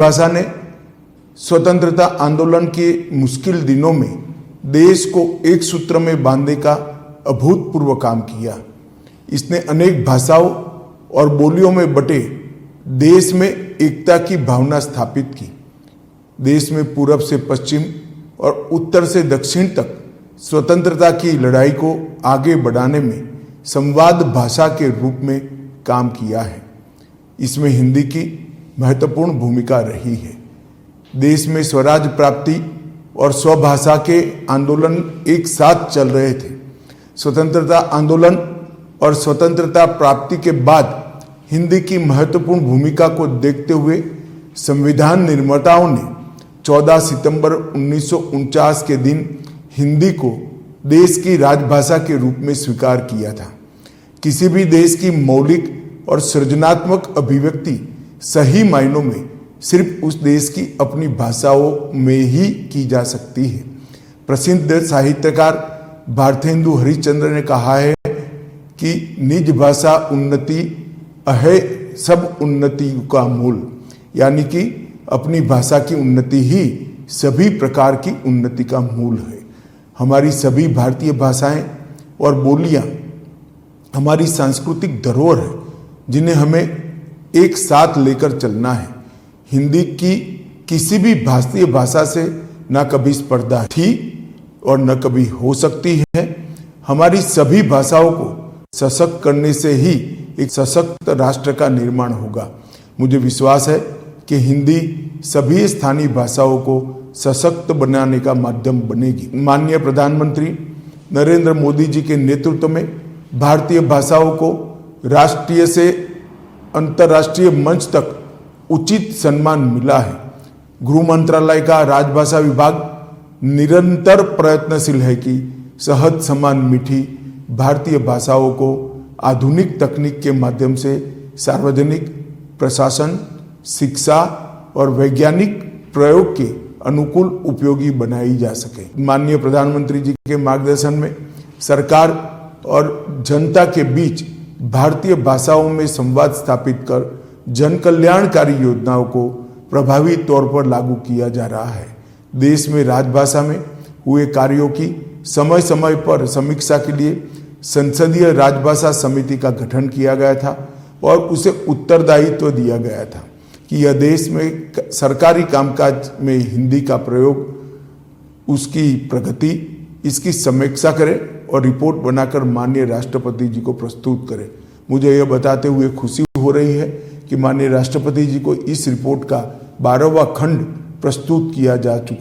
भाषा ने स्वतंत्रता आंदोलन के मुश्किल दिनों में देश को एक सूत्र में बांधने का अभूतपूर्व काम किया। इसने अनेक भाषाओं और बोलियों में बटे देश में एकता की भावना स्थापित की। देश में पूरब से पश्चिम और उत्तर से दक्षिण तक स्वतंत्रता की लड़ाई को आगे बढ़ाने में संवाद भाषा के रूप में काम किया है। इसमें हिंदी की महत्वपूर्ण भूमिका रही है। देश में स्वराज प्राप्ति और स्वभाषा के आंदोलन एक साथ चल रहे थे। स्वतंत्रता आंदोलन और स्वतंत्रता प्राप्ति के बाद हिंदी की महत्वपूर्ण भूमिका को देखते हुए संविधान निर्माताओं ने 14 सितंबर 1949 के दिन हिंदी को देश की राजभाषा के रूप में स्वीकार किया था। किसी भी देश की मौलिक और सृजनात्मक अभिव्यक्ति सही मायनों में सिर्फ उस देश की अपनी भाषाओं में ही की जा सकती है। प्रसिद्ध साहित्यकार भारतेंदु हरिश्चंद्र ने कहा है कि निज भाषा उन्नति अहे सब उन्नति का मूल, यानी कि अपनी भाषा की उन्नति ही सभी प्रकार की उन्नति का मूल है। हमारी सभी भारतीय भाषाएं और बोलियां हमारी सांस्कृतिक धरोहर है, जिन्हें हमें एक साथ लेकर चलना है। हिंदी की किसी भी भारतीय भाषा से न कभी स्पर्धा थी और न कभी हो सकती है। हमारी सभी भाषाओं को सशक्त करने से ही एक सशक्त राष्ट्र का निर्माण होगा। मुझे विश्वास है कि हिंदी सभी स्थानीय भाषाओं को सशक्त बनाने का माध्यम बनेगी। माननीय प्रधानमंत्री नरेंद्र मोदी जी के नेतृत्व में भारतीय भाषाओं को राष्ट्रीय से अंतर्राष्ट्रीय मंच तक उचित सम्मान मिला है। गृह मंत्रालय का राजभाषा विभाग निरंतर प्रयत्नशील है कि सहज समान मीठी भारतीय भाषाओं को आधुनिक तकनीक के माध्यम से सार्वजनिक प्रशासन, शिक्षा और वैज्ञानिक प्रयोग के अनुकूल उपयोगी बनाई जा सके। माननीय प्रधानमंत्री जी के मार्गदर्शन में सरकार और जनता के बीच भारतीय भाषाओं में संवाद स्थापित कर जन कल्याणकारी योजनाओं को प्रभावी तौर पर लागू किया जा रहा है। देश में राजभाषा में हुए कार्यों की समय समय पर समीक्षा के लिए संसदीय राजभाषा समिति का गठन किया गया था और उसे उत्तरदायित्व दिया गया था कि यह देश में सरकारी कामकाज में हिंदी का प्रयोग, उसकी प्रगति, इसकी समीक्षा करे और रिपोर्ट बनाकर माननीय राष्ट्रपति जी को प्रस्तुत करे। मुझे यह बताते हुए खुशी हो रही है कि माननीय राष्ट्रपति जी को इस रिपोर्ट का 12वां खंड प्रस्तुत किया जा चुका